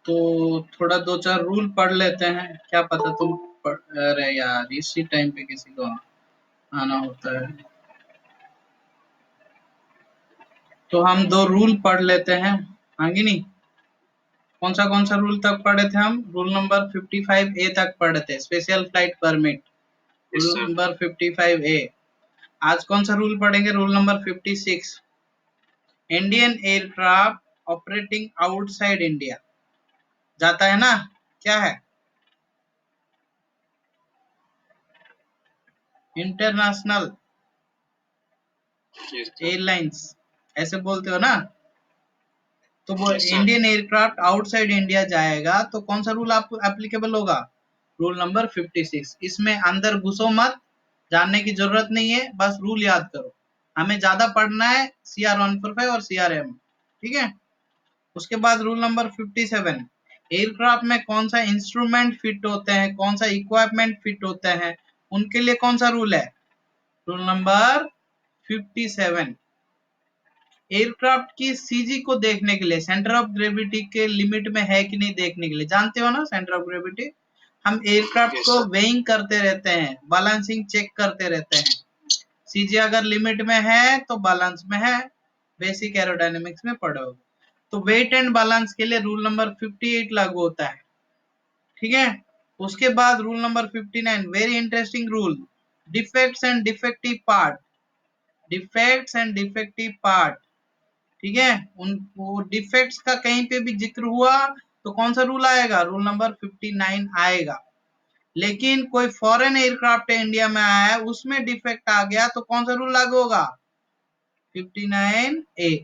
तो थोड़ा दो चार रूल पढ़ लेते हैं, क्या पता तुम अरे यार इसी टाइम पे किसी को आना होता है। तो हम दो रूल पढ़ लेते हैं, आगे नहीं। कौन सा रूल तक पढ़े थे हम? रूल नंबर 55A तक पढ़े थे, special flight permit, rule number 55A। आज कौन सा रूल पढ़ेंगे? Rule number 56, Indian aircraft operating outside India. जाता है ना? क्या है? इंटरनेशनल एयरलाइंस ऐसे बोलते हो ना? तो वो इंडियन एयरक्राफ्ट आउटसाइड इंडिया जाएगा तो कौन सा रूल आपको एप्लीकेबल होगा? Rule number 56। इसमें अंदर घुसो मत, जानने की जरूरत नहीं है, बस रूल याद करो। हमें ज्यादा पढ़ना है CR 145 और CRM, ठीक है। उसके बाद रूल नंबर 57, एयरक्राफ्ट में कौन सा इंस्ट्रूमेंट फिट होते हैं, कौन सा इक्विपमेंट फिट होते हैं, उनके लिए कौन सा रूल है? रूल नंबर 57, एयरक्राफ्ट की सीजी को देखने के लिए, सेंटर ऑफ ग्रेविटी के लिमिट में है कि नहीं देखने के लिए, जानते हो ना सेंटर ऑफ ग्रेविटी? हम एयरक्राफ्ट को वेइंग करते रहते हैं, बैलेंसिंग चेक करते रहते हैं। सीजी अगर लिमिट में है तो बैलेंस में है, बेसिक एरोडायनेमिक्स में पढ़ोगे। तो वेट एंड बैलेंस के लिए रूल नंबर 58 लागू होता है, ठीक है। उसके बाद rule number 59, very interesting rule, defects and defective part, defects and defective part, ठीक है। उन वो डिफेक्ट्स का कहीं पे भी जिक्र हुआ तो कौन सा रूल आएगा? रूल नंबर 59 आएगा। लेकिन कोई फॉरेन एयरक्राफ्ट इंडिया में आया है, उसमें डिफेक्ट आ गया तो कौन सा रूल लागू होगा? 59A।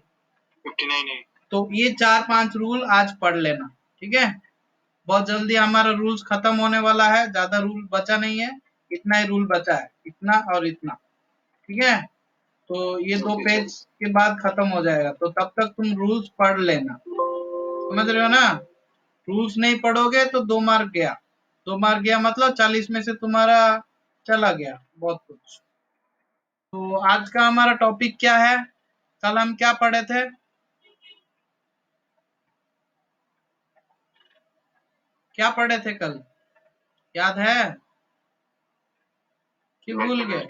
तो ये 4-5 रूल आज पढ़ लेना, ठीक है। बहुत जल्दी हमारा रूल्स खत्म होने वाला है, ज्यादा रूल बचा नहीं है, इतना ही रूल बचा है, इतना और इतना, ठीक है। तो ये दो पेज के बाद खत्म हो जाएगा, तो तब तक तुम रूल्स पढ़ लेना, समझ रहे हो ना? रूल्स नहीं पढ़ोगे तो 2 मार्क गया, 2 मार्क गया मतलब 40 में से तुम्हारा चला गया बहुत कुछ। तो आज का हमारा टॉपिक क्या है? कल हम क्या पढ़े थे? क्या पढ़े थे कल, याद है कि भूल गए?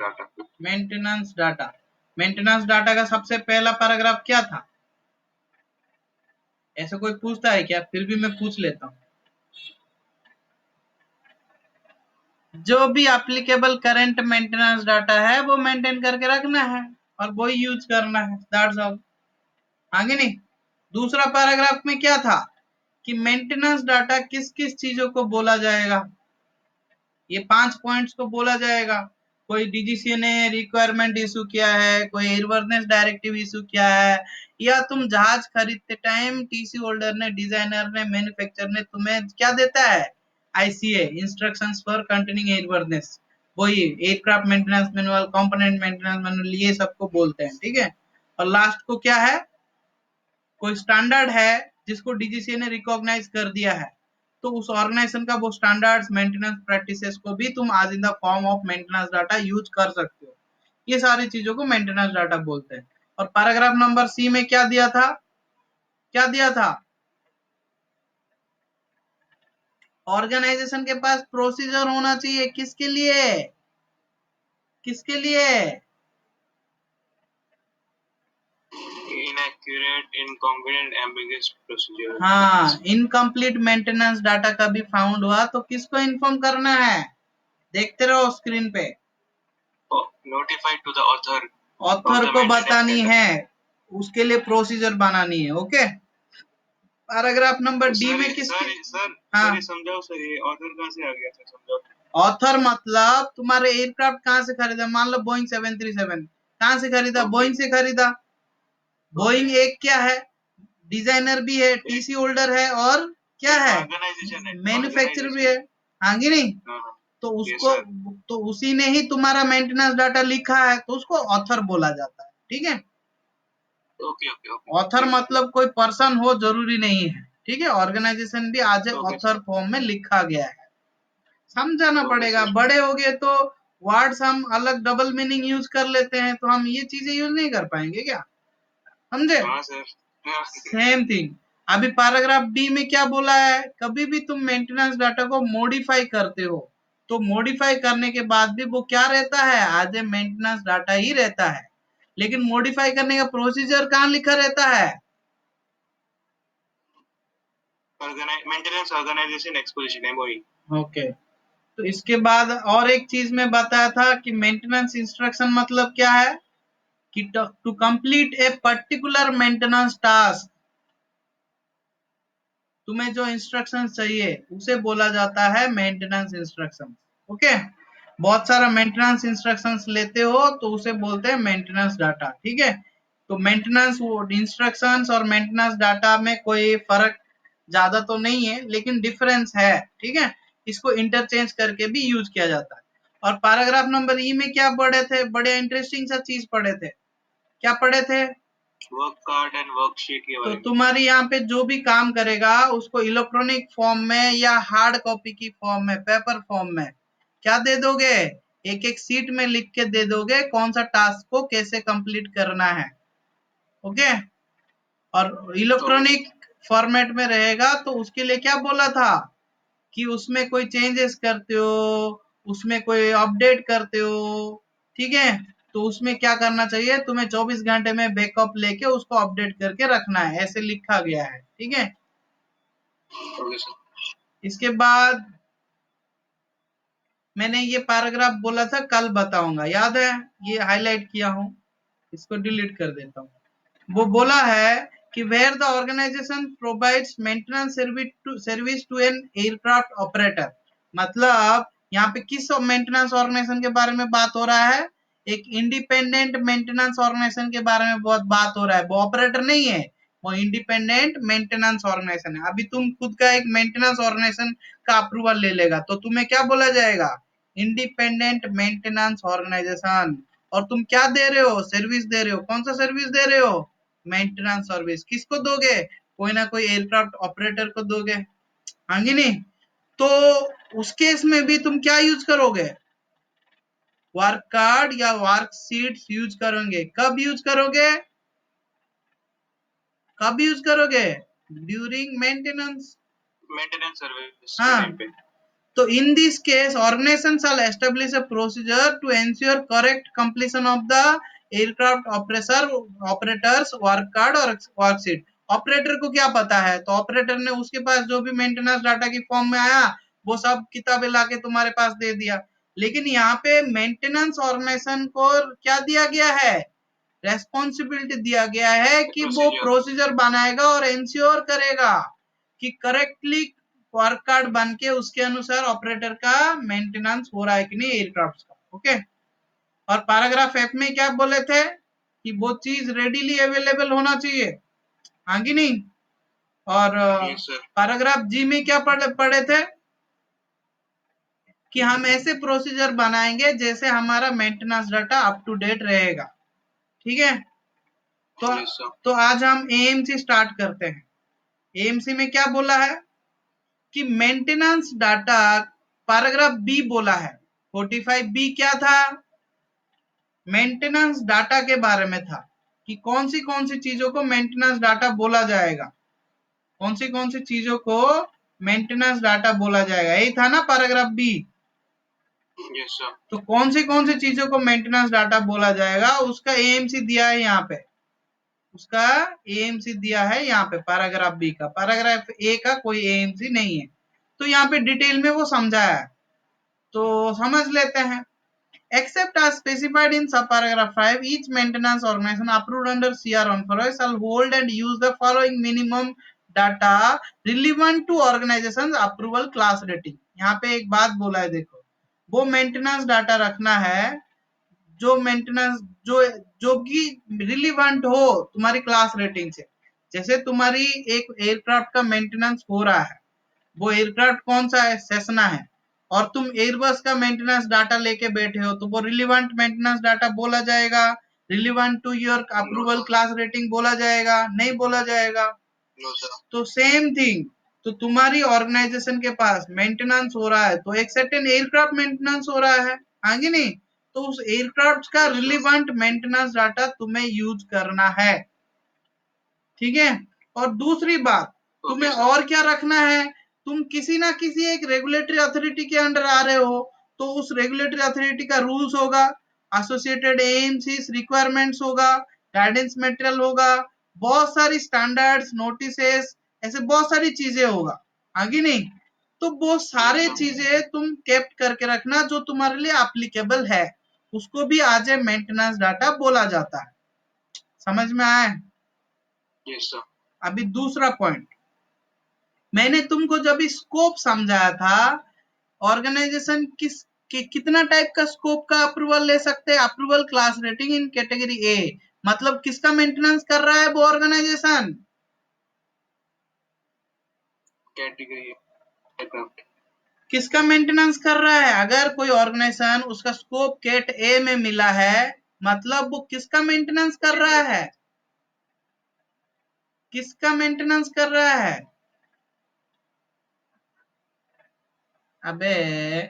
Maintenance data. मेंटेनेंस डाटा का सबसे पहला पैराग्राफ क्या था? ऐसा कोई पूछता है क्या? फिर भी मैं पूछ लेता हूँ। जो भी एप्लीकेबल करंट मेंटेनेंस डाटा है वो मेंटेन करके रखना है और वही यूज करना है, दैट्स ऑल, आगे नहीं। दूसरा पैराग्राफ में क्या था कि मेंटेनेंस डाटा किस किस चीजों को बोला जाएगा, ये 5 पॉइंट्स को बोला जाएगा। कोई डीजीसीए ने रिक्वायरमेंट इशू किया है, कोई एयरवर्नेस डायरेक्टिव इशू किया है, या तुम जहाज खरीदते टाइम टीसी होल्डर ने, डिजाइनर ने, मैन्युफैक्चरर ने तुम्हें क्या देता है? आईसीए, इंस्ट्रक्शंस फॉर कंटिन्यूइंग एयरवर्नेस, वही aircraft maintenance manual, component maintenance manual, ये सबको बोलते हैं, ठीक है। और लास्ट को क्या है? कोई स्टैंडर्ड है जिसको डीजीसीए ने रिकॉग्नाइज कर दिया है, तो उस ऑर्गेनाइजेशन का वो स्टैंडर्ड्स, मेंटेनेंस प्रैक्टिसेस को भी तुम आज in the form of maintenance data use कर सकते हो। ये सारी चीजों को मेंटेनेंस डाटा बोलते हैं। और पैराग्राफ नंबर सी में क्या दिया था? क्या दिया था? ऑर्गेनाइजेशन के पास प्रोसीजर होना चाहिए, किसके लिए? किसके लिए? inaccurate, incongruent, ambiguous procedure। हाँ, इनकम्प्लीट मेंटेनेंस डाटा कभी फाउंड हुआ तो किसको इन्फॉर्म करना है? देखते रहो स्क्रीन पे, notified to the author, author को बतानी है, उसके लिए प्रोसीजर बनानी है, ओके। पैराग्राफ नंबर डी में किसकी? सर समझाओ सर, ये ऑथर कहां से आ गया सर, समझाओ। ऑथर मतलब तुम्हारे एयरक्राफ्ट कहां से खरीदा? मान लो बोइंग 737 कहां से खरीदा? बोइंग से खरीदा। बोइंग एक क्या है? डिजाइनर भी है, टीसी होल्डर है, और क्या है? मैन्युफैक्चरर भी है, हाँ कि नहीं? तो उसको तो उसी ने ही तुम्हारा मेंटेनेंस डाटा लिखा है, तो उसको ऑथर बोला जाता है, ठीक है। ऑथर मतलब कोई पर्सन हो जरूरी नहीं है, ठीक है। ऑर्गेनाइजेशन भी आज ऑथर फॉर्म में लिखा गया है, समझाना पड़ेगा। बड़े हो गए तो वर्ड्स हम अलग डबल मीनिंग यूज कर लेते हैं, तो हम ये चीजें यूज नहीं कर पाएंगे क्या? समझे? Same thing. अभी पैराग्राफ डी में क्या बोला है, कभी भी तुम मेंटेनेंस डाटा को मॉडिफाई करते हो तो मॉडिफाई करने के बाद भी वो क्या रहता है, एज ए मेंटेनेंस डाटा ही रहता है, लेकिन मॉडिफाई करने का प्रोसीजर कहाँ लिखा रहता है, मेंटेनेंस ऑर्गेनाइजेशन एक्सपोजिशन है वही। ओके। तो इसके बाद और एक चीज मैं बताया था कि मेंटेनेंस इंस्ट्रक्शन मतलब क्या है, कि to complete a particular maintenance task, तुम्हें जो इंस्ट्रक्शन चाहिए उसे बोला जाता है मेंटेनेंस इंस्ट्रक्शन। ओके, बहुत सारा मेंटेनेंस इंस्ट्रक्शंस लेते हो तो उसे बोलते हैं मेंटेनेंस डाटा। ठीक है, तो मेंटेनेंस इंस्ट्रक्शंस और मेंटेनेंस डाटा में कोई फर्क ज्यादा तो नहीं है, लेकिन डिफरेंस है। ठीक है, इसको इंटरचेंज करके भी यूज किया जाता है। और पैराग्राफ नंबर ई में क्या पढ़े थे, बड़े इंटरेस्टिंग सा चीज पढ़े थे, क्या पढ़े थे, वर्क कार्ड एंड वर्कशीट के तो बारे में। तुम्हारी यहाँ पे जो भी काम करेगा उसको इलेक्ट्रॉनिक फॉर्म में या हार्ड कॉपी की फॉर्म में, पेपर फॉर्म में क्या दे दोगे, एक एक सीट में लिख के दे दोगे कौन सा टास्क को कैसे कंप्लीट करना है। ओके, और इलेक्ट्रॉनिक फॉर्मेट में रहेगा तो उसके लिए क्या बोला था कि उसमें कोई चेंजेस करते हो, उसमें कोई अपडेट करते हो, ठीक है, तो उसमें क्या करना चाहिए, तुम्हें 24 घंटे में बैकअप लेके उसको अपडेट करके रखना है, ऐसे लिखा गया है। ठीक है, ओके सर। इसके बाद मैंने ये पैराग्राफ बोला था कल बताऊंगा, याद है, ये हाईलाइट किया हूं, इसको डिलीट कर देता हूँ। वो बोला है कि where the organisation provides maintenance service to an aircraft operator, मतलब यहाँ पे किस मेंटेनेंस ऑर्गेनाइजेशन के बारे में बात हो रहा है, एक इंडिपेंडेंट मेंटेनेंस ऑर्गेनाइजेशन के बारे में बहुत बात हो रहा है, वो ऑपरेटर नहीं है, वो इंडिपेंडेंट मेंटेनेंस ऑर्गेनाइजेशन है। अभी तुम खुद का एक मेंटेनेंस ऑर्गेनाइजेशन का अप्रूवल ले लेगा तो तुम्हें क्या बोला जाएगा, इंडिपेंडेंट मेंटेनेंस ऑर्गेनाइजेशन। और तुम क्या दे रहे हो, सर्विस दे रहे हो, कौन सा सर्विस दे रहे हो, मेंटेनेंस सर्विस। किसको दोगे, कोई ना कोई एयरक्राफ्ट ऑपरेटर को दोगे, हाँ कि नहीं। तो उस केस में भी तुम क्या यूज करोगे, वर्क कार्ड या वर्क शीट्स यूज करोगे। कब यूज करोगे, कब यूज करोगे, ड्यूरिंग मेंटेनेंस, सर्विस के हाँ। टाइम पे। So in this case, organization shall establish a procedure to ensure correct completion of the aircraft operators work card और worksheet। ऑपरेटर को क्या पता है, तो ऑपरेटर ने उसके पास जो भी मेंटेनेंस डाटा की फॉर्म में आया वो सब किताबें लाके तुम्हारे पास दे दिया। लेकिन यहाँ पे मेंटेनेंस ऑर्गेनाइजेशन को क्या दिया गया है, रेस्पॉन्सिबिलिटी दिया गया है कि वो प्रोसीजर बनाएगा और इंश्योर करेगा कि करेक्टली वर्क कार्ड बन के उसके अनुसार ऑपरेटर का मेंटेनेंस हो रहा है कि नहीं एयरक्राफ्ट का। ओके, और पैराग्राफ एफ में क्या बोले थे कि वो चीज रेडीली अवेलेबल होना चाहिए, हाँ कि नहीं। और पैराग्राफ जी में क्या पढ़े थे कि हम ऐसे प्रोसीजर बनाएंगे जैसे हमारा maintenance data up to date रहेगा। ठीक है, तो आज हम एएमसी स्टार्ट करते हैं। एएमसी में क्या बोला है कि मेंटेनेंस डाटा, पैराग्राफ बी बोला है, 45 बी क्या था, मेंटेनेंस डाटा के बारे में था कि कौन सी चीजों को मेंटेनेंस डाटा बोला जाएगा, कौन सी चीजों को मेंटेनेंस डाटा बोला जाएगा, यही था ना पैराग्राफ बी। तो कौन सी चीजों को मेंटेनेंस डाटा बोला जाएगा उसका एएमसी दिया है यहाँ पे, उसका एएमसी दिया है यहाँ पे पैराग्राफ बी का, पैराग्राफ ए का कोई एएमसी नहीं है। तो यहाँ पे डिटेल में वो समझाया है, तो समझ लेते हैं। Except as specified in subparagraph 5, each maintenance organization approved under CR 145 shall hold and use the following minimum data relevant to organization's approval class rating। यहाँ पे एक बात बोला है, देखो, वो मेंटेनेंस डाटा रखना है जो मेंटेनेंस जो जो कि रिलीवेंट हो तुम्हारी क्लास रेटिंग से। जैसे तुम्हारी एक एयरक्राफ्ट का मेंटेनेंस हो रहा है, वो एयरक्राफ्ट कौन सा है, सेसना है, और तुम एयरबस का मेंटेनेंस डाटा लेके बैठे हो तो वो रिलीवेंट मेंटेनेंस डाटा बोला जाएगा, relevant to your approval class rating बोला जाएगा, नहीं बोला जाएगा। तो सेम थिंग, तो तुम्हारी ऑर्गेनाइजेशन के पास मेंटेनेंस हो रहा है तो एक सर्टेन एयरक्राफ्ट मेंटेनेंस हो रहा है, आगे नहीं, तो उस एयरक्राफ्ट का रिलीवेंट मेंटेनेंस डाटा तुम्हें यूज करना है। ठीक है, और दूसरी बात, तुम्हें और क्या रखना है, तुम किसी ना किसी एक रेगुलेटरी अथॉरिटी के अंडर आ रहे हो, तो उस रेगुलेटरी अथॉरिटी का रूल्स होगा, एसोसिएटेड एएमसीज रिक्वायरमेंट्स होगा, गाइडेंस मटेरियल होगा, बहुत सारी स्टैंडर्ड्स, नोटिसेस, ऐसे बहुत सारी चीजें होगा, आगे नहीं। तो वो सारे चीजें तुम केप्ट करके रखना जो तुम्हारे लिए एप्लीकेबल है, उसको भी आज ए मेंटेनेंस डाटा बोला जाता है। समझ में आया? Yes sir. अभी दूसरा पॉइंट, मैंने तुमको जब स्कोप समझाया था, ऑर्गेनाइजेशन कितना टाइप का स्कोप का अप्रूवल ले सकते हैं, approval class rating in category A, मतलब किसका मेंटेनेंस कर रहा है वो ऑर्गेनाइजेशन, कैटेगरी एयरक्राफ्ट किसका मेंटेनेंस कर रहा है। अगर कोई ऑर्गेनाइजेशन उसका स्कोप कैट ए में मिला है, मतलब वो किसका मेंटेनेंस कर रहा है, किसका मेंटेनेंस कर रहा है। अबे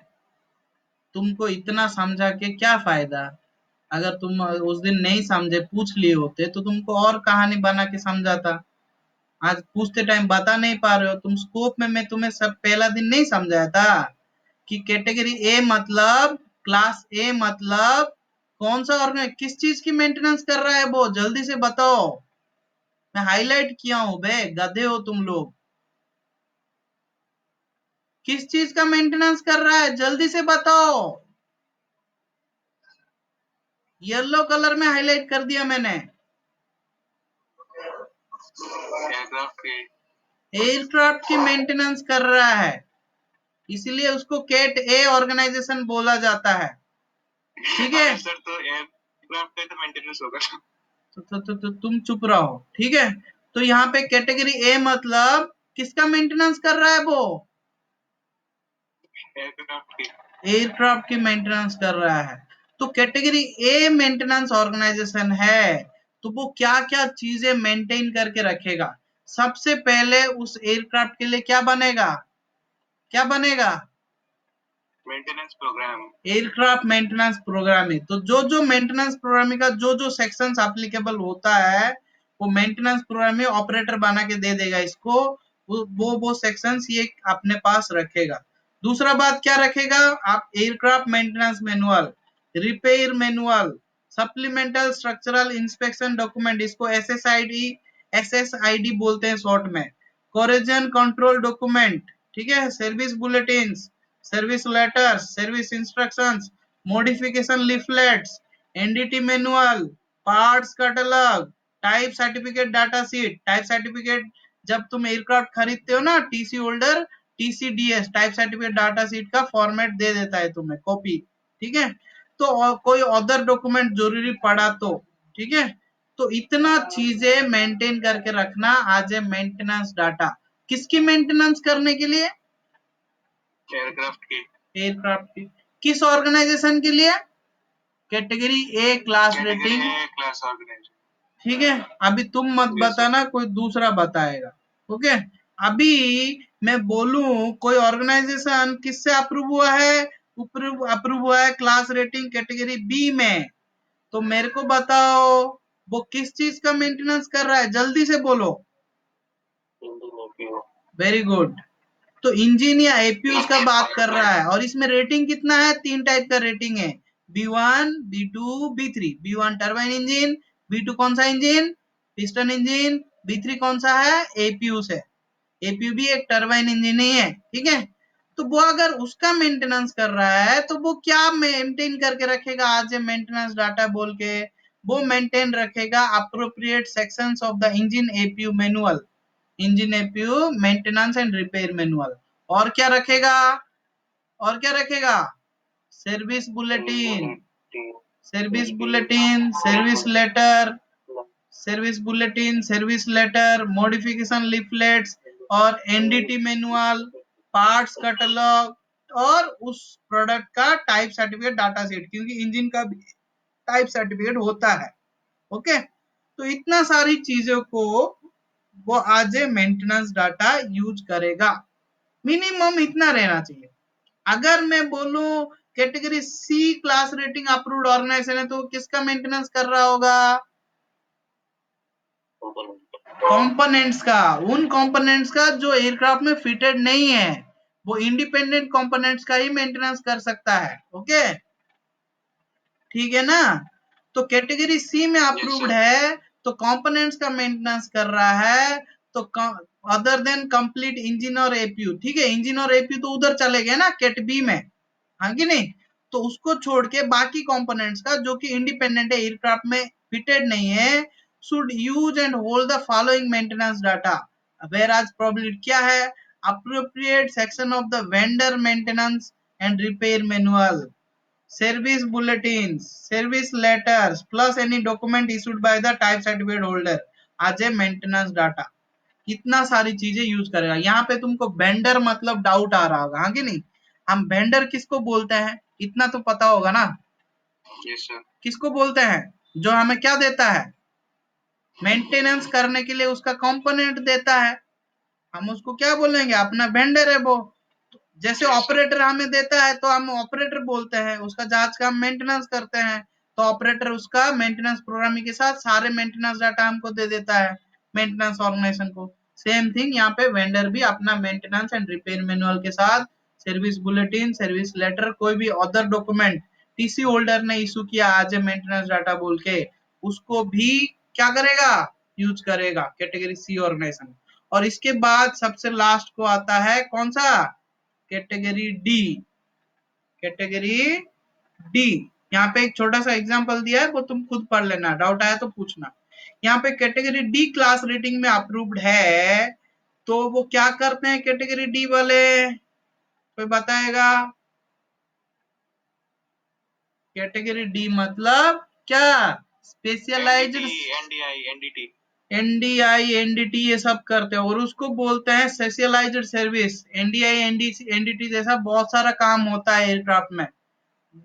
तुमको इतना समझा के क्या फायदा, अगर तुम उस दिन नहीं समझे, पूछ लिए होते तो तुमको और कहानी बना के समझाता। आज पूछते टाइम बता नहीं पा रहे हो तुम। स्कोप में मैं तुम्हें सब पहला दिन नहीं समझाया था कि कैटेगरी ए मतलब, क्लास ए मतलब कौन सा ऑर्गन, किस चीज की मेंटेनेंस कर रहा है वो, जल्दी से बताओ। मैं हाईलाइट किया हूं बे, गधे हो तुम लोग। किस चीज का मेंटेनेंस कर रहा है, जल्दी से बताओ। येलो कलर में हाईलाइट कर दिया मैंने। एयरक्राफ्ट की एयरक्राफ्ट की मेंटेनेंस कर रहा है, इसलिए उसको कैट ए ऑर्गेनाइजेशन बोला जाता है। ठीक है सर, तो एयरक्राफ्ट का तो मेंटेनेंस होगा। तो तुम चुप रहो, ठीक है। तो यहाँ पे कैटेगरी ए मतलब किसका मेंटेनेंस कर रहा है वो, एयरक्राफ्ट की एयरक्राफ्ट की मेंटेनेंस कर रहा है। तो कैटेगरी ए मेंटेनेंस ऑर्गेनाइजेशन है, तो वो क्या क्या चीजें मेंटेन करके रखेगा। सबसे पहले उस एयरक्राफ्ट के लिए क्या बनेगा, क्या बनेगा, maintenance programme, aircraft maintenance programming. तो जो मेंटेनेंस प्रोग्रामिंग का जो सेक्शंस एप्लीकेबल होता है, वो मेंटेनेंस प्रोग्रामिंग ऑपरेटर बना के दे देगा इसको, वो सेक्शंस ये अपने पास रखेगा। दूसरा बात क्या रखेगा, आप aircraft maintenance manual, repair manual, supplemental structural inspection document, इसको एसएसआईडी बोलते हैं शॉर्ट में, कोरोजन कंट्रोल डॉक्यूमेंट, ठीक है, service bulletin, service letters, service instructions, modification leaflets, NDT manual, parts catalogue, type certificate data sheet. Type certificate जब तुम aircraft खरीदते हो ना, TC holder TCDS type certificate data sheet का फॉर्मेट दे देता है तुम्हें, कॉपी, ठीक है। तो कोई अदर डॉक्यूमेंट जरूरी पड़ा तो, ठीक है। तो इतना चीजें मेंटेन करके रखना आज है मेंटेनेंस डाटा, किसकी मेंटेनेंस करने के लिए, एयरक्राफ्ट की एयरक्राफ्ट की। किस ऑर्गेनाइजेशन के लिए, category A class category rating, A class organisation. ठीक है। अभी तुम मत बताना, कोई दूसरा बताएगा, ओके। अभी मैं बोलूं कोई ऑर्गेनाइजेशन किससे अप्रूव हुआ है, अप्रूव हुआ है क्लास रेटिंग कैटेगरी बी में, तो मेरे को बताओ वो किस चीज का मेंटेनेंस कर रहा है, जल्दी से बोलो। Very good. तो इंजन या एपीयूज का बात कर रहा है, और इसमें रेटिंग कितना है, 3 टाइप का रेटिंग है, B1, B2, B3। B1 turbine engine, B2 कौन सा इंजन, पिस्टन इंजन, B3 कौन सा है, एपीयू है। एपीयू भी एक टर्बाइन इंजन ही है, ठीक है। तो वो अगर उसका मेंटेनेंस कर रहा है तो वो क्या मेंटेन करके रखेगा, आज मेंटेनेंस डाटा बोल के, वो मेंटेन रखेगा appropriate sections of the engine APU manual, engine APU maintenance and repair manual. और क्या रखेगा, और क्या रखेगा, service bulletin, service bulletin, service letter, service bulletin, service letter, modification leaflets, और एनडीटी मैनुअल, पार्ट्स कैटलॉग, और उस प्रोडक्ट का टाइप सर्टिफिकेट डाटा सेट, क्योंकि इंजन का भी टाइप सर्टिफिकेट होता है, ओके। तो इतना सारी चीजों को वो आज मेंटेनेंस डाटा यूज करेगा, मिनिमम इतना रहना चाहिए। अगर मैं बोलूं category C class rating approved organisation है, तो किसका मेंटेनेंस कर रहा होगा, कंपोनेंट्स का, उन कंपोनेंट्स का जो एयरक्राफ्ट में फिटेड नहीं है, वो इंडिपेंडेंट कंपोनेंट्स का ही मेंटेनेंस कर सकता है। ओके, ठीक है ना। तो कैटेगरी सी में अप्रूव्ड है, तो कंपोनेंट्स का मेंटेनेंस कर रहा है, तो अदर देन कंप्लीट इंजन और एपीयू, ठीक है, इंजन और एपीयू तो उधर चले गए ना कैट बी में, हाँ कि नहीं, तो उसको छोड़ के बाकी कंपोनेंट्स का जो कि इंडिपेंडेंट है, एयरक्राफ्ट में फिटेड नहीं है, should use and hold the following maintenance data, where आज प्रोबेबिलिटी क्या है, appropriate section of the vendor maintenance and repair manual, service bulletins, service letters plus any document issued by the type certificate holder as a maintenance data। कितना सारी चीजें use करेगा। यहाँ पे तुमको वेंडर मतलब डाउट आ रहा होगा, हाँ कि नहीं, हम वेंडर किसको बोलते हैं, इतना तो पता होगा ना। yes, sir. किसको बोलते हैं, जो हमें क्या देता है, मेंटेनेंस करने के लिए उसका कंपोनेंट देता है, हम उसको क्या बोलेंगे, अपना वेंडर है वो। जैसे ऑपरेटर हमें देता है तो हम ऑपरेटर बोलते हैं, उसका जहाज का हम मेंटेनेंस करते हैं, तो ऑपरेटर उसका मेंटेनेंस प्रोग्रामिंग के साथ सारे मेंटेनेंस डाटा हमको दे देता है, मेंटेनेंस ऑर्गेनाइजेशन को। सेम थिंग यहाँ पे वेंडर भी अपना मेंटेनेंस एंड रिपेयर मैनुअल के साथ सर्विस बुलेटिन, सर्विस लेटर, कोई भी अदर डॉक्यूमेंट टीसी होल्डर ने इशू किया आज मेंटेनेंस डाटा बोल के, उसको भी क्या करेगा, यूज करेगा कैटेगरी सी ऑर्गेनाइजेशन। और इसके बाद सबसे लास्ट को आता है कौन सा, कैटेगरी डी। कैटेगरी डी, यहाँ पे एक छोटा सा एग्जांपल दिया है, वो तुम खुद पढ़ लेना, डाउट आया तो पूछना। यहाँ पे कैटेगरी डी क्लास रेटिंग में अप्रूव्ड है, तो वो क्या करते हैं कैटेगरी डी वाले, कोई बताएगा। कैटेगरी डी मतलब क्या, specialised, NDI, NDT, NDI NDT ये सब करते हैं, और उसको बोलते हैं स्पेशलाइज्ड सर्विस। एनडीआई एनडीटी जैसा बहुत सारा काम होता है एयरक्राफ्ट में,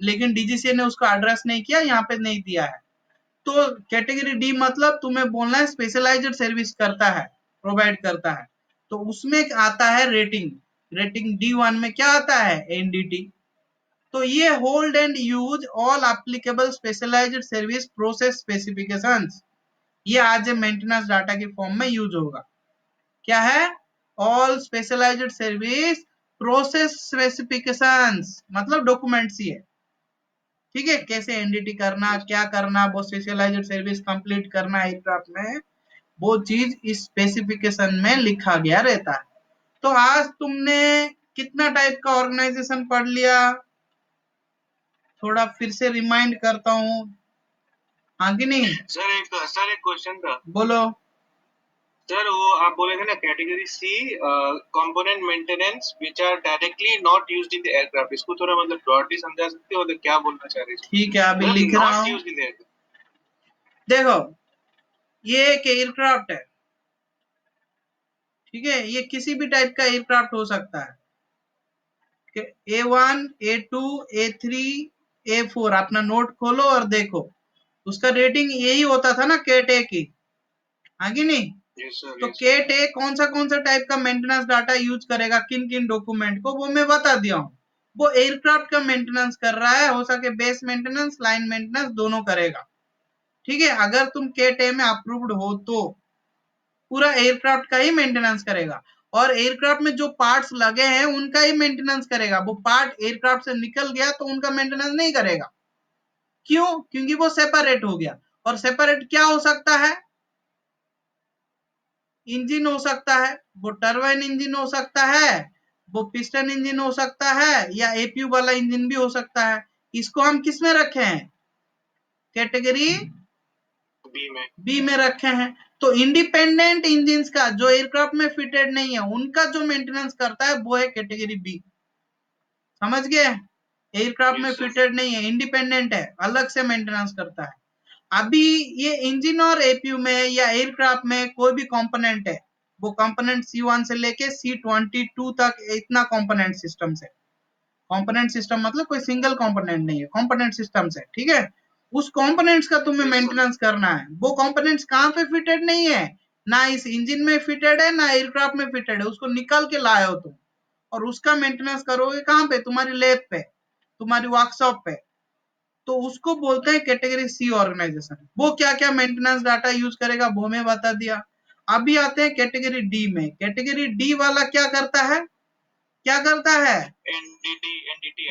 लेकिन डीजीसीए ने उसको एड्रेस नहीं किया, यहाँ पे नहीं दिया है। तो कैटेगरी डी मतलब तुम्हें बोलना है स्पेशलाइज्ड सर्विस करता है, प्रोवाइड करता है, तो उसमें आता है रेटिंग, रेटिंग डी1 में क्या आता है, एनडीटी। तो ये hold and use all applicable specialised service process specifications, ये आज मेंटेनेंस डाटा के फॉर्म में यूज होगा। क्या है, all specialised service process specifications, मतलब डॉक्यूमेंट्स ही है, ठीक है, कैसे एनडीटी करना, क्या करना, वो स्पेशलाइज्ड सर्विस कंप्लीट करना एयरक्राफ्ट में, वो चीज इस स्पेसिफिकेशन में लिखा गया रहता है। तो आज तुमने कितना टाइप का ऑर्गेनाइजेशन पढ़ लिया, थोड़ा फिर से रिमाइंड करता हूँ, हाँ कि नहीं। सर एक क्वेश्चन था, बोलो। सर वो आप बोले थे ना category C component maintenance which are directly not used in the aircraft, इसको थोड़ा मतलब ब्रॉडली समझा सकते हो, मतलब क्या बोलना चाह रहे हैं। ठीक है, अभी लिख रहा हूँ, देखो ये एक एयरक्राफ्ट है, ठीक है, ये किसी भी टाइप का एयरक्राफ्ट हो सकता है, A1 A2 A3 A4, अपना नोट खोलो और देखो, उसका रेटिंग यही होता था ना केट ए की, हाँ कि नहीं। तो केट ए कौन सा टाइप का मेंटेनेंस डाटा यूज करेगा, किन किन डॉक्यूमेंट को, वो मैं बता दिया हूँ। वो एयरक्राफ्ट का मेंटेनेंस कर रहा है, हो सके बेस मेंटेनेंस लाइन मेंटेनेंस दोनों करेगा, ठीक है। अगर तुम केट ए में अप्रूव्ड हो तो पूरा एयरक्राफ्ट का ही मेंटेनेंस करेगा, और एयरक्राफ्ट में जो पार्ट्स लगे हैं उनका ही मेंटेनेंस करेगा, वो पार्ट एयरक्राफ्ट से निकल गया तो उनका मेंटेनेंस नहीं करेगा। क्यों, क्योंकि वो सेपरेट हो गया, और सेपरेट क्या हो सकता है, इंजन हो सकता है, वो टरबाइन इंजन हो सकता है, वो पिस्टन इंजन हो सकता है, या एपीयू वाला इंजन भी हो सकता है। इसको हम किस में रखे हैं, कैटेगरी बी में रखे हैं। तो इंडिपेंडेंट इंजन का जो एयरक्राफ्ट में फिटेड नहीं है, उनका जो मेंटेनेंस करता है वो है कैटेगरी बी, समझ गए। एयरक्राफ्ट में फिटेड नहीं है, इंडिपेंडेंट है, अलग से मेंटेनेंस करता है। अभी ये इंजन और एपीयू में या एयरक्राफ्ट में कोई भी कंपोनेंट है, वो कंपोनेंट C1 से लेके C22 तक इतना कंपोनेंट सिस्टम से, कंपोनेंट सिस्टम मतलब कोई सिंगल कंपोनेंट नहीं है, कंपोनेंट सिस्टम से, ठीक है। उस कंपोनेंट्स का तुम्हें मेंटेनेंस करना है, वो कंपोनेंट्स कहाँ पे फिटेड नहीं है, ना इस इंजन में फिटेड है ना एयरक्राफ्ट में फिटेड है, उसको निकल के लाए हो तुम, और उसका मेंटेनेंस करोगे कहाँ पे, तुम्हारी लैब पे, तुम्हारी वर्कशॉप पे, तो उसको बोलते हैं कैटेगरी सी ऑर्गेनाइजेशन। वो क्या क्या मेंटेनेंस डाटा यूज करेगा वो मैं बता दिया। अभी आते हैं कैटेगरी डी में। कैटेगरी डी वाला क्या करता है, क्या करता है?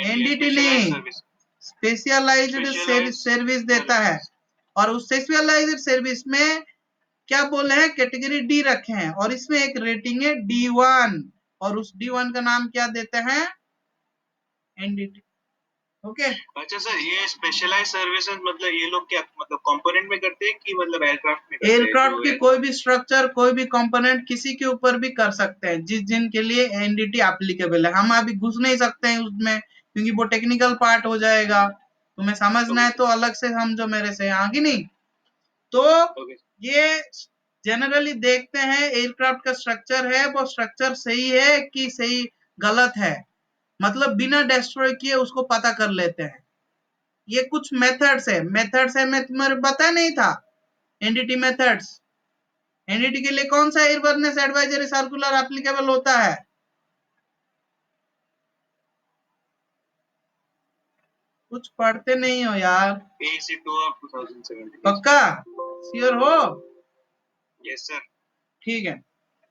एनडीटी नहीं, स्पेशलाइज्ड सर्विस देता है। और उस स्पेशलाइज्ड सर्विस में क्या बोले हैं, कैटेगरी डी रखे हैं, और इसमें एक रेटिंग है D1, और उस D1 का नाम क्या देते हैं, एनडीटी। ओके। अच्छा सर, ये स्पेशलाइज्ड सर्विसेज मतलब ये लोग क्या मतलब कंपोनेंट में करते हैं कि मतलब एयरक्राफ्ट में करते हैं? एयरक्राफ्ट की कोई भी स्ट्रक्चर, कोई भी कंपोनेंट किसी के ऊपर भी कर सकते हैं, जिस जिनके लिए एनडीटी एप्लीकेबल है। हम अभी घुस नहीं सकते हैं उसमें, क्योंकि वो टेक्निकल पार्ट हो जाएगा। तुम्हें समझना है तो अलग से समझो मेरे से, आगे नहीं। तो ये जनरली देखते हैं एयरक्राफ्ट का स्ट्रक्चर है, वो स्ट्रक्चर सही है कि सही गलत है, मतलब बिना डिस्ट्रॉय किए उसको पता कर लेते हैं। ये कुछ मेथड्स है, मैं तुम्हारे बता नहीं था, एनडीटी मेथड्स। एनडीटी के लिए कौन सा एयरवर्नेस एडवाइजरी सर्कुलर एप्लीकेबल होता है? कुछ पढ़ते नहीं हो यार। AC2 of 2017। पक्का श्योर हो? Yes sir. ठीक है,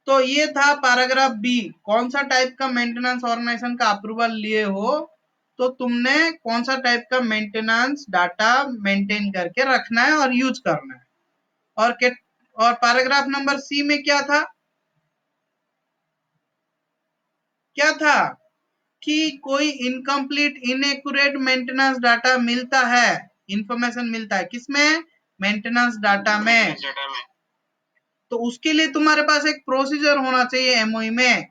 तो ये था पैराग्राफ बी। कौन सा टाइप का मेंटेनेंस ऑर्गेनाइजेशन का अप्रूवल लिए हो, तो तुमने कौन सा टाइप का मेंटेनेंस डाटा मेंटेन करके रखना है और यूज करना है। और पैराग्राफ नंबर सी में क्या था, क्या था कि कोई इनकम्प्लीट इनएक्यूरेट मेंटेनेंस डाटा मिलता है, इंफॉर्मेशन मिलता है किसमें, मेंटेनेंस डाटा में, तो उसके लिए तुम्हारे पास एक प्रोसीजर होना चाहिए एमओई में,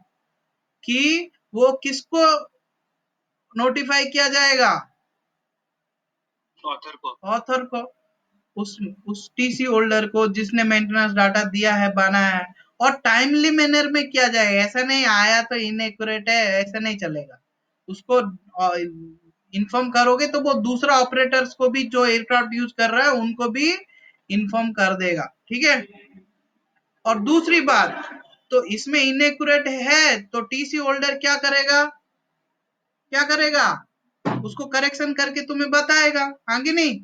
कि वो किसको नोटिफाई किया जाएगा, ऑथर को, उस टीसी होल्डर को जिसने मेंटेनेंस डाटा दिया है, बनाया है। और टाइमली मैनर में किया जाएगा, ऐसा नहीं आया तो इनएक्यूरेट है, ऐसा नहीं चलेगा। उसको इन्फॉर्म करोगे तो वो दूसरा ऑपरेटर्स को भी, जो एयरक्राफ्ट यूज कर रहा है उनको भी इन्फॉर्म कर देगा, ठीक है। और दूसरी बात, तो इसमें इनएक्यूरेट है तो टीसी होल्डर क्या करेगा, क्या करेगा, उसको करेक्शन करके तुम्हें बताएगा, आगे नहीं।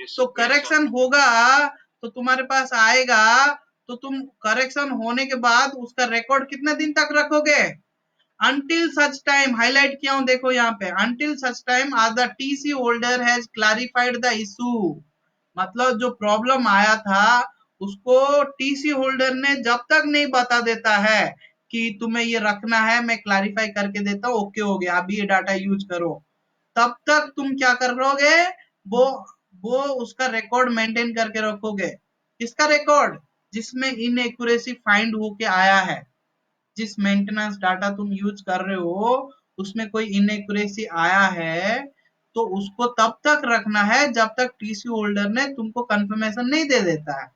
तो करेक्शन होगा तो तुम्हारे पास आएगा, तो तुम करेक्शन होने के बाद उसका रिकॉर्ड कितने दिन तक रखोगे, until such time, हाईलाइट किया हूं देखो यहाँ पे, until such time as the TC holder has clarified the issue। मतलब जो प्रॉब्लम आया था उसको टीसी होल्डर ने जब तक नहीं बता देता है कि तुम्हें ये रखना है, मैं क्लैरिफाई करके देता हूँ, ओके हो गया अभी ये डाटा यूज करो, तब तक तुम क्या करोगे, वो वो उसका रिकॉर्ड मेंटेन करके रखोगे। किसका रिकॉर्ड, जिसमें इनएक्यूरेसी फाइंड होके आया है, जिस मेंटेनेंस डाटा तुम यूज कर रहे हो उसमें कोई इनएक्यूरेसी आया है, तो उसको तब तक रखना है जब तक टीसी होल्डर ने तुमको कंफर्मेशन नहीं दे देता है।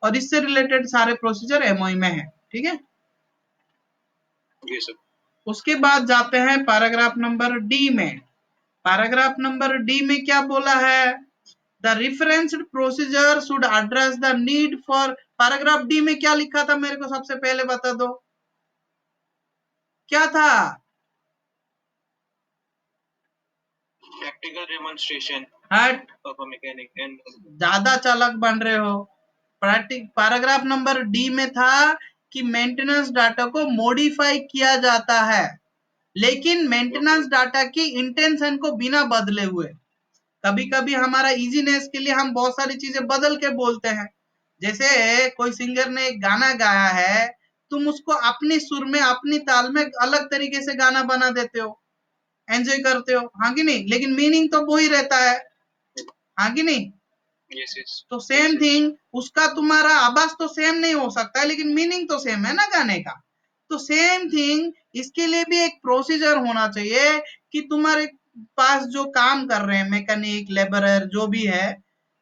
और इससे रिलेटेड सारे प्रोसीजर एमओई में है, ठीक है। जी सर। उसके बाद जाते हैं पैराग्राफ नंबर डी में। पैराग्राफ नंबर डी में क्या बोला है, the referenced procedure should address the need for, paragraph D में क्या लिखा था मेरे को सबसे पहले बता दो, क्या था, प्रैक्टिकल डेमोन्स्ट्रेशन हट, ऑफ अ मैकेनिक एंड ज्यादा चालाक बन रहे हो। पैराग्राफ नंबर डी में था कि मेंटेनेंस डाटा को मॉडिफाई किया जाता है, लेकिन मेंटेनेंस डाटा की इंटेंशन को बिना बदले हुए। कभी कभी हमारा इजीनेस के लिए हम बहुत सारी चीजें बदल के बोलते हैं, जैसे कोई सिंगर ने एक गाना गाया है, तुम उसको अपनी सुर में, अपनी ताल में अलग तरीके से गाना बना देते हो, एंजॉय करते हो, हाँ कि नहीं, लेकिन मीनिंग तो वो ही रहता है, हाँ कि नहीं। तो सेम थिंग, उसका तुम्हारा आवाज तो सेम नहीं हो सकता है, लेकिन मीनिंग तो सेम है ना गाने का। तो सेम थिंग इसके लिए भी एक प्रोसीजर होना चाहिए कि तुम्हारे पास जो काम कर रहे हैं, मैकेनिक, लेबरर जो भी है,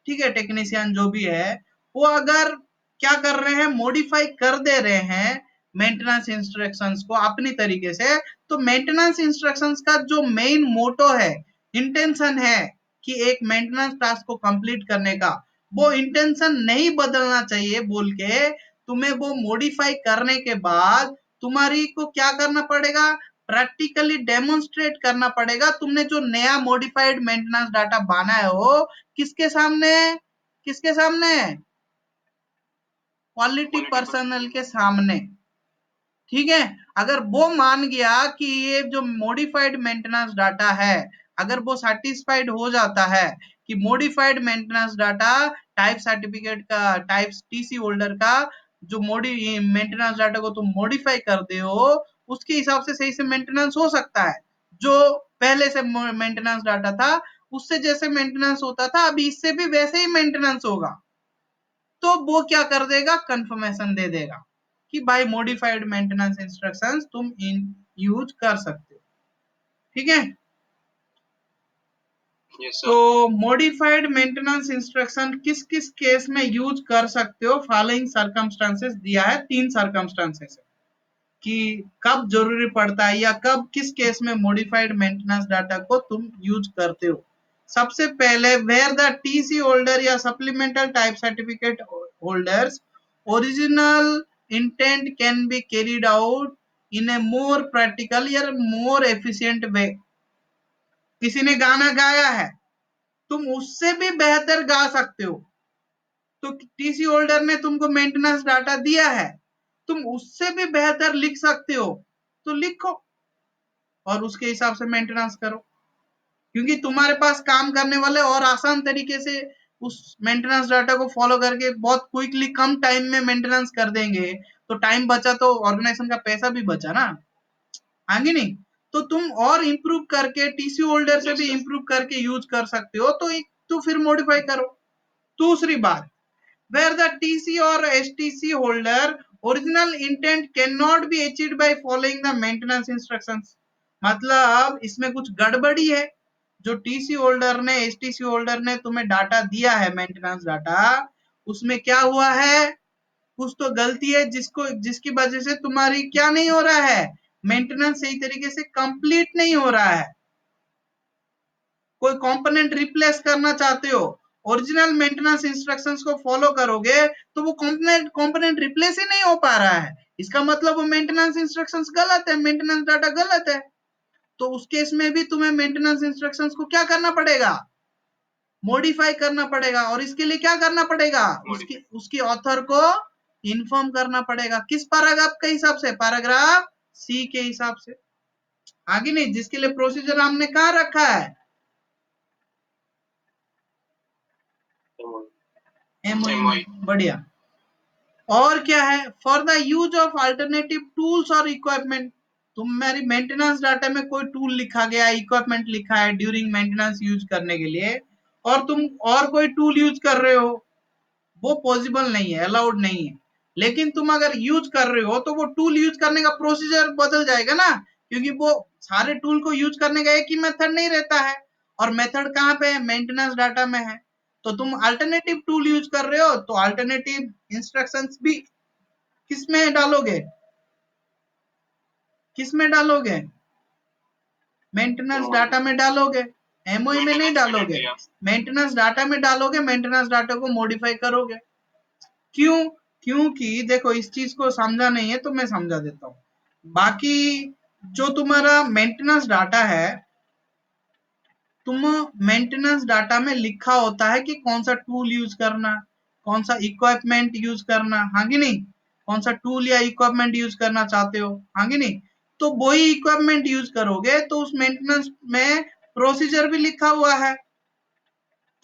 ठीक है, टेक्नीशियन जो भी है, वो अगर क्या कर रहे हैं, मॉडिफाई कर दे रहे हैं मेंटेनेंस इंस्ट्रक्शंस को अपनी तरीके से, तो मेंटेनेंस इंस्ट्रक्शंस का जो मेन मोटो है, इंटेंशन है कि एक मेंटेनेंस टास्क को कंप्लीट करने का, वो इंटेंशन नहीं बदलना चाहिए बोल के तुम्हें वो मॉडिफाई करने के बाद तुम्हारी को क्या करना पड़ेगा, प्रैक्टिकली डेमोन्स्ट्रेट करना पड़ेगा, तुमने जो नया मॉडिफाइड मेंटेनेंस डाटा बनाए हो, किसके सामने, किसके सामने, क्वालिटी पर्सनल के सामने। ठीक है, अगर वो मान गया कि ये जो मॉडिफाइड मेंटेनेंस डाटा है, अगर वो सेटिस्फाइड हो जाता है कि modified maintenance data type certificate का, टाइप टीसी होल्डर का जो मेंटेनेंस डाटा को तुम मॉडिफाई कर दे हो, उसके हिसाब से सही से मेंटेनेंस हो सकता है। जो पहले से मेंटेनेंस डाटा था उससे जैसे मेंटेनेंस होता था, अभी इससे भी वैसे ही मेंटेनेंस होगा। तो वो क्या कर देगा, कंफर्मेशन दे देगा कि भाई मॉडिफाइड मेंटेनेंस इंस्ट्रक्शंस तुम यूज कर सकते हो। ठीक है, तो मॉडिफाइड मेंटेनेंस इंस्ट्रक्शन किस किस केस में यूज कर सकते हो, फॉलोइंग सर्कमस्टांसेस दिया है, 3 सर्कमस्टांसेस कि कब जरूरी पड़ता है या कब किस केस में मॉडिफाइड मेंटेनेंस डाटा को तुम यूज करते हो। सबसे पहले, वेयर द टीसी होल्डर या supplemental type certificate holders original intent can be carried out in A more practical या मोर एफिशिएंट वे। किसी ने गाना गाया है, तुम उससे भी बेहतर गा सकते हो, तो टीसी होल्डर ने तुमको मेंटेनेंस डाटा दिया है, तुम उससे भी बेहतर लिख सकते हो, तो लिखो और उसके हिसाब से मेंटेनेंस करो, क्योंकि तुम्हारे पास काम करने वाले और आसान तरीके से उस मेंटेनेंस डाटा को फॉलो करके बहुत क्विकली कम टाइम में मेंटेनेंस कर देंगे, तो टाइम बचा तो ऑर्गेनाइजेशन का पैसा भी बचा ना, आगे नहीं। तो तुम और इंप्रूव करके टीसी होल्डर से भी इंप्रूव करके यूज कर सकते हो, तो फिर मॉडिफाई करो। दूसरी बात, where the TC or STC holder original intent cannot be achieved by following the maintenance instructions। मतलब इसमें कुछ गड़बड़ी है, जो टीसी होल्डर ने, एसटीसी होल्डर ने तुम्हें डाटा दिया है मेंटेनेंस डाटा, उसमें क्या हुआ है, कुछ तो गलती है जिसकी वजह से तुम्हारी क्या नहीं हो रहा है, मेंटेनेंस सही तरीके से कंप्लीट नहीं हो रहा है। कोई कंपोनेंट रिप्लेस करना चाहते हो, ओरिजिनल मेंटेनेंस इंस्ट्रक्शंस को फॉलो करोगे तो वो कंपोनेंट रिप्लेस ही नहीं हो पा रहा है, इसका मतलब वो मेंटेनेंस इंस्ट्रक्शंस गलत है, मेंटेनेंस डाटा गलत है। तो उस केस में भी तुम्हें मेंटेनेंस इंस्ट्रक्शंस को क्या करना पड़ेगा, मॉडिफाई करना पड़ेगा। और इसके लिए क्या करना पड़ेगा, उसकी ऑथर को इन्फॉर्म करना पड़ेगा। किस पैराग्राफ के हिसाब से, पैराग्राफ सी के हिसाब से, आगे नहीं, जिसके लिए प्रोसीजर हमने कहा रखा है, MOI। बढ़िया। और क्या है, for the use of alternative tools और इक्विपमेंट। तुम्हारी मेंटेनेंस डाटा में कोई टूल लिखा गया, इक्विपमेंट लिखा है ड्यूरिंग मेंटेनेंस यूज करने के लिए, और तुम और कोई टूल यूज कर रहे हो, वो पॉसिबल नहीं है, अलाउड नहीं है। लेकिन तुम अगर यूज कर रहे हो तो वो टूल यूज करने का प्रोसीजर बदल जाएगा ना, क्योंकि वो सारे टूल को यूज करने का एक ही मेथड नहीं रहता है, और मेथड कहाँ पे है, मेंटेनेंस डाटा में है। तो तुम अल्टरनेटिव टूल यूज कर रहे हो तो अल्टरनेटिव इंस्ट्रक्शंस भी किसमें डालोगे, किसमें डालोगे, मेंटेनेंस डाटा में डालोगे, एमओई में नहीं डालोगे, मेंटेनेंस डाटा में डालोगे, मेंटेनेंस डाटा को मॉडिफाई करोगे। क्यों, क्योंकि देखो इस चीज को समझा नहीं है तो मैं समझा देता हूँ। बाकी जो तुम्हारा मेंटेनेंस डाटा है, तुम मेंटेनेंस डाटा में लिखा होता है कि कौन सा टूल यूज करना, कौन सा इक्विपमेंट यूज करना, हाँ कि नहीं, कौन सा टूल या इक्विपमेंट यूज करना चाहते हो, हाँ कि नहीं। तो वही इक्विपमेंट यूज करोगे तो उस मेंटेनेंस में प्रोसीजर भी लिखा हुआ है।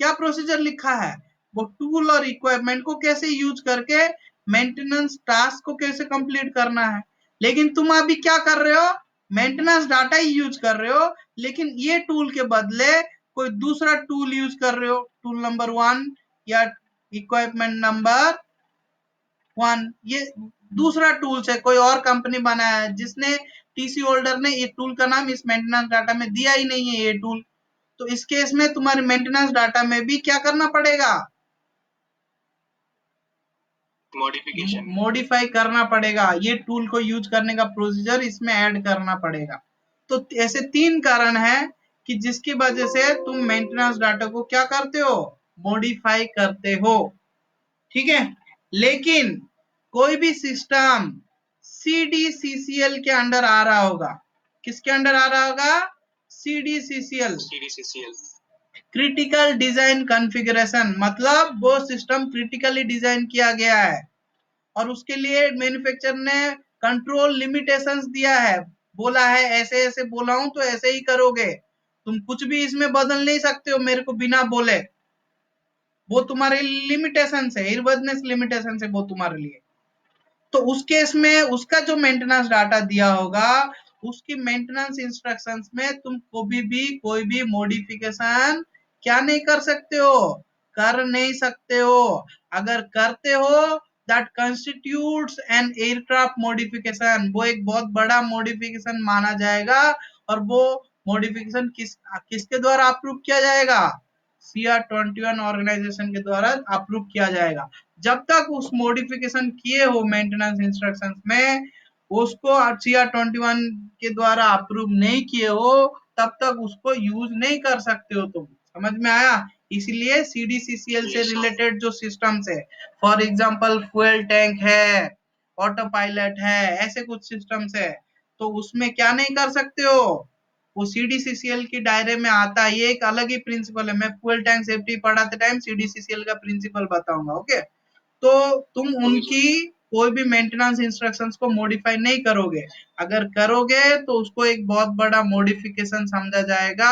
क्या प्रोसीजर लिखा है, वो टूल और इक्विपमेंट को कैसे यूज करके मेंटेनेंस टास्क को कैसे कंप्लीट करना है। लेकिन तुम अभी क्या कर रहे हो, मेंटेनेंस डाटा ही यूज कर रहे हो, लेकिन ये टूल के बदले कोई दूसरा टूल यूज कर रहे हो, टूल नंबर 1 या इक्विपमेंट नंबर 1, ये दूसरा टूल है, कोई और कंपनी बनाया है, जिसने टीसी होल्डर ने ये टूल का नाम इस मेंटेनेंस डाटा में दिया ही नहीं है ये टूल। तो इस केस में तुम्हारे मेंटेनेंस डाटा में भी क्या करना पड़ेगा, मॉडिफाई करना पड़ेगा, ये टूल को यूज करने का प्रोसीजर इसमें ऐड करना पड़ेगा। तो ऐसे 3 कारण है कि जिसकी वजह से तुम मेंटेनेंस डाटा को क्या करते हो, मॉडिफाई करते हो। ठीक है, लेकिन कोई भी सिस्टम CDCCL के अंडर आ रहा होगा, किसके अंडर आ रहा होगा, CDCCL, क्रिटिकल डिजाइन कॉन्फ़िगरेशन, मतलब वो सिस्टम क्रिटिकली डिजाइन किया गया है, और उसके लिए मैन्युफैक्चरर ने कंट्रोल लिमिटेशंस दिया है, बोला है ऐसे ऐसे बोला हूं तो ऐसे ही करोगे, तुम कुछ भी इसमें बदल नहीं सकते हो मेरे को बिना बोले, वो तुम्हारे लिमिटेशन है, एयरवर्दनेस लिमिटेशन है वो तुम्हारे लिए। तो उस केस में उसका जो मेंटेनेंस डाटा दिया होगा, उसकी मेंटेनेंस इंस्ट्रक्शंस में तुम कोई भी मॉडिफिकेशन क्या नहीं कर सकते हो, कर नहीं सकते हो। अगर करते हो that constitutes an aircraft modification, वो एक बहुत बड़ा मॉडिफिकेशन माना जाएगा, और वो मॉडिफिकेशन किसके द्वारा अप्रूव किया जाएगा, CR-21 ऑर्गेनाइजेशन के द्वारा अप्रूव किया जाएगा। जब तक उस मॉडिफिकेशन किए हो मेंटेनेंस इंस्ट्रक्शंस में, उसको CR-21 के द्वारा अप्रूव नहीं किए हो, तब तक उसको यूज नहीं कर सकते हो तुम। समझ में आया? इसलिए CDCCL से रिलेटेड जो सिस्टम्स है, फॉर एग्जांपल फ्यूल टैंक है, ऑटो पायलट है, ऐसे कुछ सिस्टम्स है, तो उसमें क्या नहीं कर सकते हो, वो CDCCL के दायरे में आता है। ये एक अलग ही प्रिंसिपल है, मैं फ्यूल टैंक सेफ्टी पढ़ाते टाइम CDCCL का प्रिंसिपल बताऊंगा। ओके, तो तुम उनकी कोई भी मेंटेनेंस इंस्ट्रक्शंस को मॉडिफाई नहीं करोगे, अगर करोगे तो उसको एक बहुत बड़ा मॉडिफिकेशन समझा जाएगा,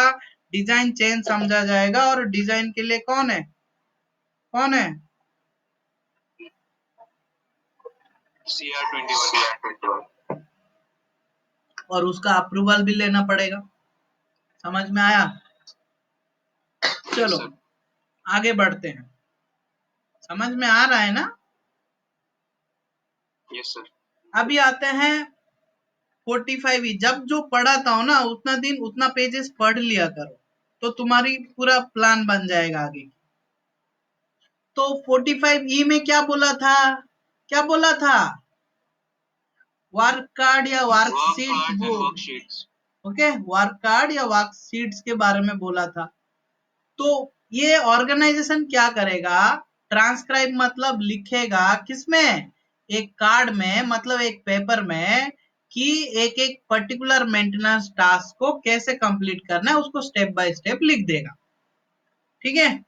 डिजाइन चेंज समझा जाएगा, और डिजाइन के लिए कौन है, कौन है, CR-21। और उसका अप्रूवल भी लेना पड़ेगा। समझ में आया? चलो आगे बढ़ते हैं, समझ में आ रहा है ना? Yes sir. अभी आते हैं 45E। जब जो पढ़ाता हूं ना उतना दिन उतना पेजेस पढ़ लिया करो, तो तुम्हारी पूरा प्लान बन जाएगा आगे। तो 45E में क्या बोला था, क्या बोला था, वर्क कार्ड या वर्कशीट्स, ओके, वर्क कार्ड या वर्कशीट्स के बारे में बोला था। तो ये ऑर्गेनाइजेशन क्या करेगा, ट्रांसक्राइब मतलब लिखेगा किसमें, एक कार्ड में, मतलब एक पेपर में, कि एक एक पर्टिकुलर मेंटेनेंस टास्क को कैसे कंप्लीट करना है, उसको स्टेप बाय स्टेप लिख देगा। ठीक है,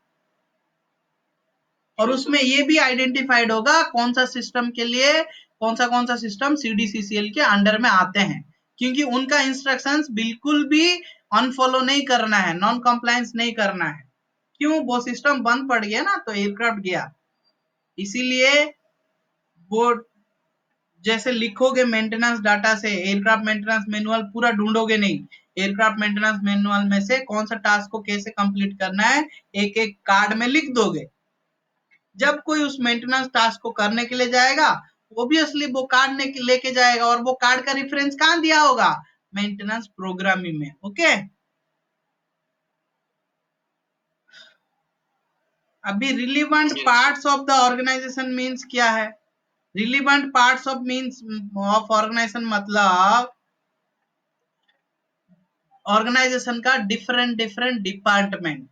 और उसमें ये भी आइडेंटिफाइड होगा कौन सा सिस्टम के लिए कौन सा सिस्टम CDCCL के अंडर में आते हैं, क्योंकि उनका इंस्ट्रक्शंस बिल्कुल भी अनफॉलो नहीं करना है, नॉन कंप्लायंस नहीं करना है। क्यों, वो सिस्टम बंद पड़ गया ना, तो एयरक्राफ्ट गया। इसीलिए वो जैसे लिखोगे मेंटेनेंस डाटा से, एयरक्राफ्ट मेंटेनेंस मैनुअल पूरा ढूंढोगे नहीं, एयरक्राफ्ट मेंटेनेंस मैनुअल में से कौन सा टास्क को कैसे कंप्लीट करना है एक एक कार्ड में लिख दोगे। जब कोई उस मेंटेनेंस टास्क को करने के लिए जाएगा, ऑब्वियसली वो कार्ड लेके जाएगा, और वो कार्ड का रेफरेंस कहां दिया होगा, मेंटेनेंस प्रोग्रामिंग में। ओके, अभी relevant parts of the organisation means क्या है, relevant parts of means of organisation मतलब ऑर्गेनाइजेशन का डिफरेंट डिफरेंट डिपार्टमेंट।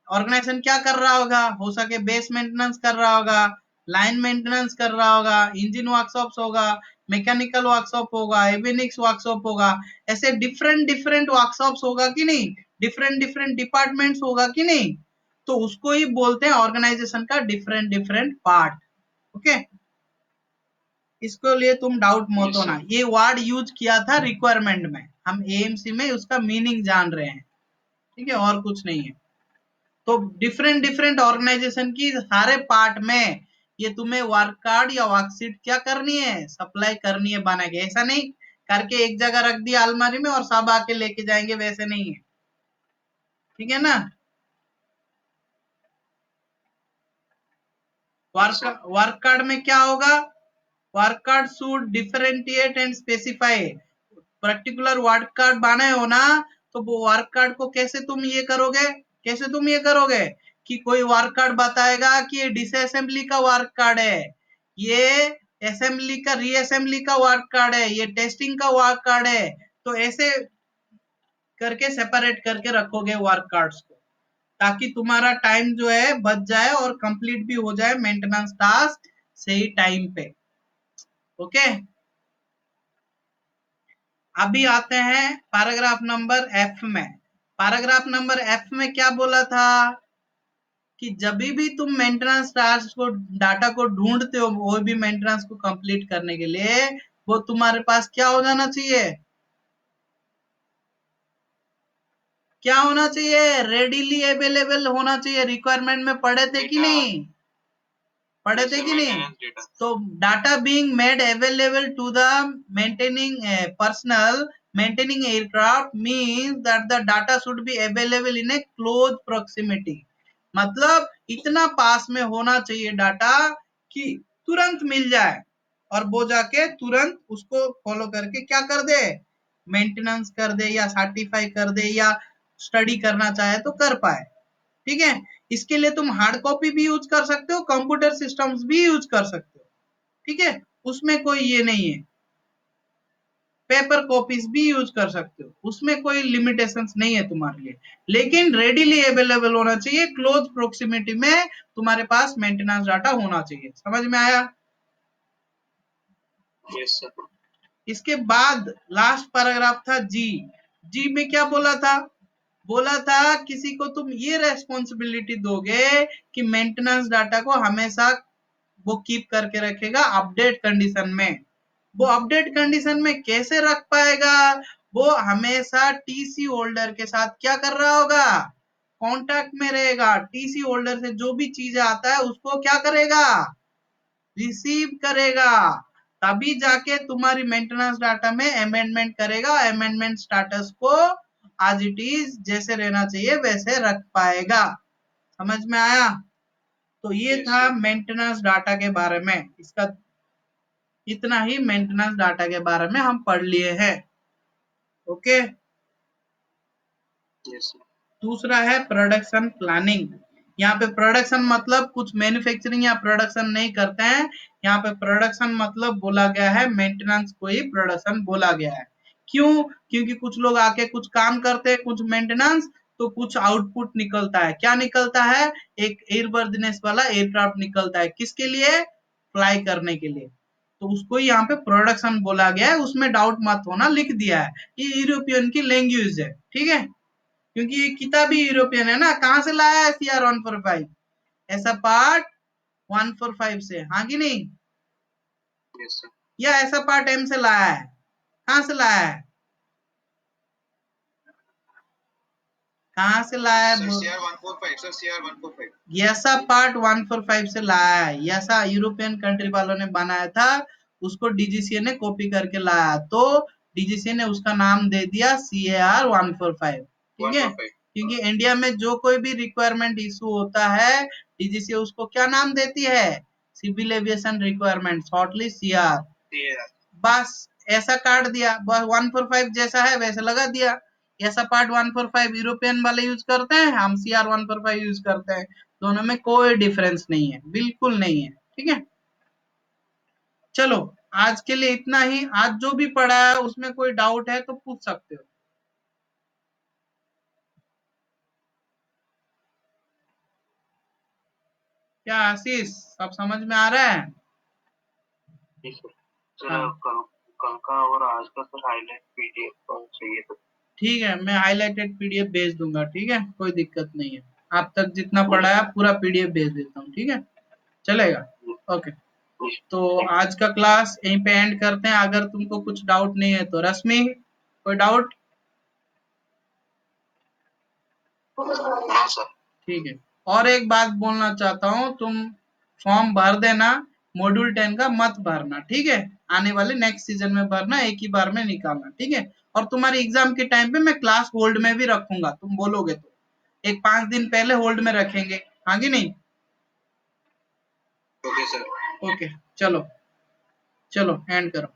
ऑर्गेनाइजेशन क्या कर रहा होगा, हो सके बेस मेंटेनेंस कर रहा होगा, लाइन मेंटेनेंस कर रहा होगा, इंजन वर्कशॉप्स होगा, मैकेनिकल वर्कशॉप होगा, एविनिक्स वर्कशॉप होगा, ऐसे डिफरेंट डिफरेंट वर्कशॉप्स होगा कि नहीं, डिफरेंट डिफरेंट डिपार्टमेंट्स होगा कि नहीं, तो उसको ही बोलते हैं ऑर्गेनाइजेशन का डिफरेंट डिफरेंट पार्ट। ओके, इसको लिए तुम डाउट मत होना, ये वर्ड यूज किया था रिक्वायरमेंट में, हम AMC में उसका मीनिंग जान रहे हैं। ठीक है, और कुछ नहीं है। तो डिफरेंट डिफरेंट ऑर्गेनाइजेशन की सारे पार्ट में ये तुम्हें वर्क कार्ड या वर्कशीट क्या करनी है, सप्लाई करनी है, बना के, ऐसा नहीं करके एक जगह रख दिया अलमारी में और सब आके लेके जाएंगे, वैसे नहीं है। ठीक है ना? वर्क कार्ड में क्या होगा, work card should differentiate and specify, particular work card बनाए हो ना, तो वो वर्क कार्ड को कैसे तुम ये करोगे, कैसे तुम ये करोगे कि कोई वर्क कार्ड बताएगा कि ये डिसअसेंबली का वर्क कार्ड है, ये असेंबली का रीअसेंबली का वर्क कार्ड है, ये टेस्टिंग का वर्क कार्ड है, तो ऐसे करके सेपरेट करके रखोगे वर्क कार्ड्स को, ताकि तुम्हारा टाइम जो है बच जाए और कंप्लीट भी हो जाए मेंटेनेंस टास्क सही टाइम पे। ओके, अभी आते हैं पैराग्राफ नंबर F में। पैराग्राफ नंबर F में क्या बोला था, कि जब भी तुम मेंटेनेंस टास्क को डाटा को ढूंढते हो, वो भी मेंटेनेंस को कंप्लीट करने के लिए, वो तुम्हारे पास क्या हो जाना चाहिए, क्या होना चाहिए, रेडीली अवेलेबल होना चाहिए। रिक्वायरमेंट में पढ़े थे कि नहीं, पढ़े थे कि नहीं? तो data being made available to the maintaining personnel maintaining aircraft means that the data should be available in a close proximity. मतलब इतना पास में होना चाहिए डाटा कि तुरंत मिल जाए और वो जाके तुरंत उसको फॉलो करके क्या कर दे, मेंटेनेंस कर दे या सर्टिफाई कर दे या स्टडी करना चाहे तो कर पाए। ठीक है, इसके लिए तुम हार्ड कॉपी भी यूज कर सकते हो, कंप्यूटर सिस्टम्स भी यूज कर सकते हो। ठीक है, उसमें कोई ये नहीं है, पेपर कॉपीज भी यूज कर सकते हो, उसमें कोई लिमिटेशंस नहीं है तुम्हारे लिए, लेकिन रेडीली अवेलेबल होना चाहिए, क्लोज प्रोक्सिमिटी में तुम्हारे पास मेंटेनेंस डाटा होना चाहिए। समझ में आया? Yes sir. इसके बाद लास्ट पैराग्राफ था जी। जी में क्या बोला था, बोला था किसी को तुम ये रेस्पॉन्सिबिलिटी दोगे कि मेंटेनेंस डाटा को हमेशा वो कीप करके रखेगा अपडेट कंडीशन में। वो अपडेट कंडीशन में कैसे रख पाएगा, वो हमेशा टीसी होल्डर के साथ क्या कर रहा होगा, कांटेक्ट में रहेगा, टीसी होल्डर से जो भी चीज आता है उसको क्या करेगा, रिसीव करेगा, तभी जाके तुम्हारी मेंटेनेंस डाटा में अमेंडमेंट करेगा, अमेंडमेंट स्टेटस को आज इट इज जैसे रहना चाहिए वैसे रख पाएगा। समझ में आया? तो ये Yes, था sir. मेंटेनेंस डाटा के बारे में, इसका इतना ही मेंटेनेंस डाटा के बारे में हम पढ़ लिए हैं। Okay, Yes, sir. दूसरा है प्रोडक्शन प्लानिंग। यहाँ पे प्रोडक्शन मतलब कुछ मैन्युफैक्चरिंग या प्रोडक्शन नहीं करते हैं, यहाँ पे प्रोडक्शन मतलब बोला गया है मेंटेनेंस को ही प्रोडक्शन बोला गया है। क्यों? क्योंकि कुछ लोग आके कुछ काम करते हैं, कुछ मेंटेनेंस, तो कुछ आउटपुट निकलता है। क्या निकलता है? एक एयरवर्दीनेस वाला एयरक्राफ्ट निकलता है, किसके लिए, फ्लाई करने के लिए। तो उसको यहाँ पे प्रोडक्शन बोला गया है, उसमें डाउट मत होना, लिख दिया है, ये यूरोपियन की लैंग्वेज है। ठीक है, क्योंकि ये किताब ही यूरोपियन है ना। कहाँ से लाया है CR 145, ऐसा पार्ट 145 से, हाँ कि नहीं? Yes, sir. या ऐसा पार्ट M से लाया है? कहाँ से लाया है, कहाँ से लाया है? Sir, CR 145. Sir, CR 145. ऐसा पार्ट 145 से लाया है, ऐसा यूरोपियन कंट्री वालों ने बनाया था, उसको डीजीसीए ने कॉपी करके लाया, तो डीजीसीए ने उसका नाम दे दिया CAR 145। ठीक है, 145. क्योंकि इंडिया में जो कोई भी रिक्वायरमेंट इशू होता है, डीजीसीए उसको क्या नाम देती है, civil aviation requirement, shortly CR। Yeah. बस ऐसा काट दिया, बस 145 जैसा है वैसे लगा दिया। ऐसा पार्ट 145 यूरोपियन वाले यूज करते हैं, हम CR 145 यूज करते हैं, दोनों में कोई डिफरेंस नहीं है, बिल्कुल नहीं है। ठीक है, चलो आज के लिए इतना ही। आज जो भी पढ़ा है उसमें कोई डाउट है तो पूछ सकते हो। क्या आशीष, सब समझ में आ रहा है? जी सर। सर हाँ कल का और आज का सर हाईलाइट पीडीएफ चाहिए था। ठीक है, मैं हाईलाइटेड पीडीएफ भेज दूंगा। ठीक है, कोई दिक्कत नहीं है, आप तक जितना पढ़ा है पूरा पीडीएफ भेज देता हूँ। ठीक है, चलेगा? ओके, तो आज का क्लास यहीं पे एंड करते हैं। अगर तुमको कुछ डाउट नहीं है तो रश्मि, कोई डाउट? हाँ सर। ठीक है, और एक बात बोलना चाहता हूँ, तुम फॉर्म भर देना, मॉड्यूल 10 का मत भरना। ठीक है, आने वाले नेक्स्ट सीजन में भरना, एक ही बार में निकालना। ठीक है, और तुम्हारे एग्जाम के टाइम पे मैं क्लास होल्ड में भी रखूंगा, तुम बोलोगे तो एक 5 दिन पहले होल्ड में रखेंगे, हाँ कि नहीं? Okay sir. ओके, चलो चलो एंड करो।